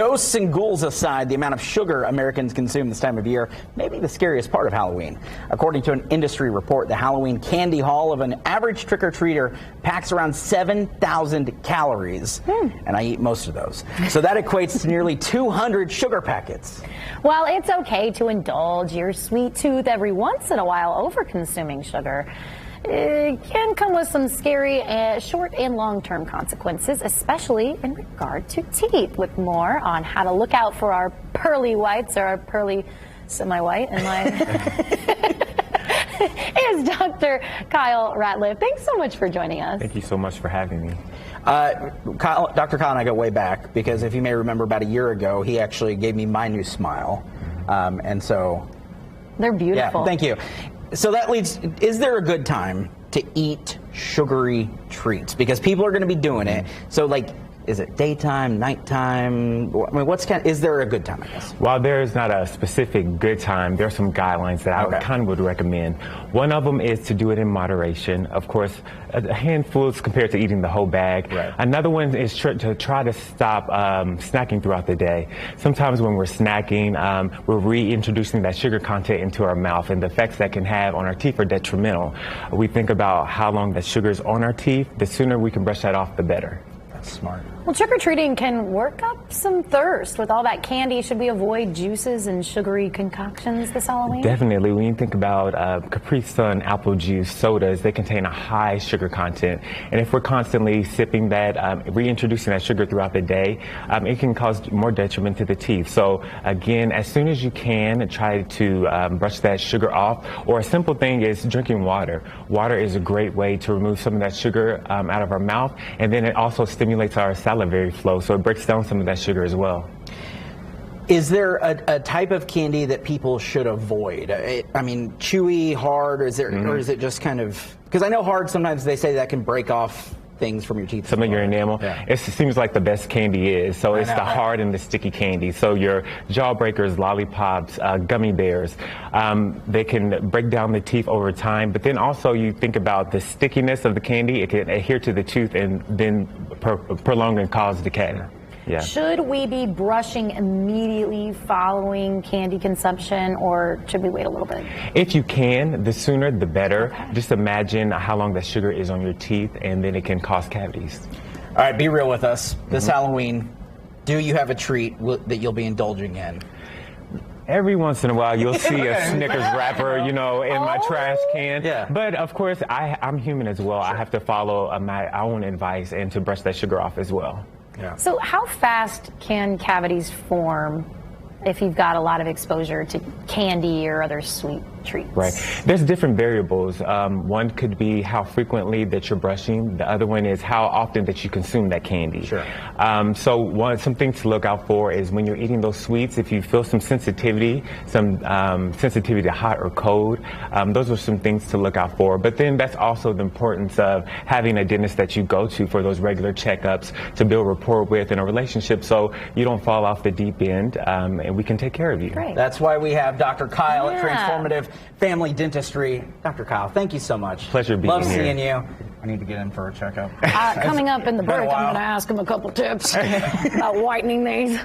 Ghosts and ghouls aside, the amount of sugar Americans consume this time of year may be the scariest part of Halloween. According to an industry report, the Halloween candy haul of an average trick-or-treater packs around 7,000 calories, and I eat most of those. So that equates to nearly 200 sugar packets. While it's okay to indulge your sweet tooth every once in a while over consuming sugar, it can come with some scary short and long-term consequences, especially in regard to teeth. With more on how to look out for our pearly whites or our pearly semi-white and is Dr. Kyle Ratliff. Thanks so much for joining us. Thank you so much for having me. Dr. Kyle and I go way back because if you may remember about a year ago, he actually gave me my new smile. And so... They're beautiful. Yeah, thank you. So that leads, is there a good time to eat sugary treats? Because people are going to be doing it. So like, is it daytime, nighttime? I mean, is there a good time, I guess? While there is not a specific good time, there are some guidelines that I kind of would recommend. One of them is to do it in moderation. Of course, a handful is compared to eating the whole bag. Right. Another one is to try to stop snacking throughout the day. Sometimes when we're snacking, we're reintroducing that sugar content into our mouth, and the effects that can have on our teeth are detrimental. We think about how long that sugar is on our teeth. The sooner we can brush that off, the better. Smart. Well, trick-or-treating can work up some thirst. With all that candy, should we avoid juices and sugary concoctions this Halloween? Definitely. When you think about Capri Sun, apple juice, sodas, they contain a high sugar content. And if we're constantly sipping that, reintroducing that sugar throughout the day, it can cause more detriment to the teeth. So again, as soon as you can, try to brush that sugar off. Or a simple thing is drinking water. Water is a great way to remove some of that sugar out of our mouth. And then it also stimulates our salivary flow, so it breaks down some of that sugar as well. Is there a type of candy that people should avoid? I mean, chewy, hard, or is it just kind of, because I know hard sometimes they say that can break off things from your teeth. Some of your enamel. Yeah. It seems like the best candy is. So it's the hard and the sticky candy. So your jawbreakers, lollipops, gummy bears, they can break down the teeth over time. But then also you think about the stickiness of the candy. It can adhere to the tooth and then prolong and cause decay. Yeah. Should we be brushing immediately following candy consumption, or should we wait a little bit? If you can, the sooner the better. Okay. Just imagine how long that sugar is on your teeth, and then it can cause cavities. All right, be real with us. This Halloween, do you have a treat that you'll be indulging in? Every once in a while, you'll see a Snickers wrapper, you know, in my trash can. Yeah. But of course, I'm human as well. Sure. I have to follow my own advice and to brush that sugar off as well. Yeah. So how fast can cavities form if you've got a lot of exposure to candy or other sweet treats? Right. There's different variables. One could be how frequently that you're brushing. The other one is how often that you consume that candy. Sure. So some things to look out for is when you're eating those sweets, if you feel some sensitivity to hot or cold, those are some things to look out for. But then that's also the importance of having a dentist that you go to for those regular checkups to build rapport with in a relationship so you don't fall off the deep end, and we can take care of you. Great. That's why we have Dr. Kyle at Transformative Family Dentistry. Dr. Kyle, thank you so much. Pleasure being here. Love seeing you. I need to get in for a checkup. Coming up in the break, I'm going to ask him a couple tips about whitening these.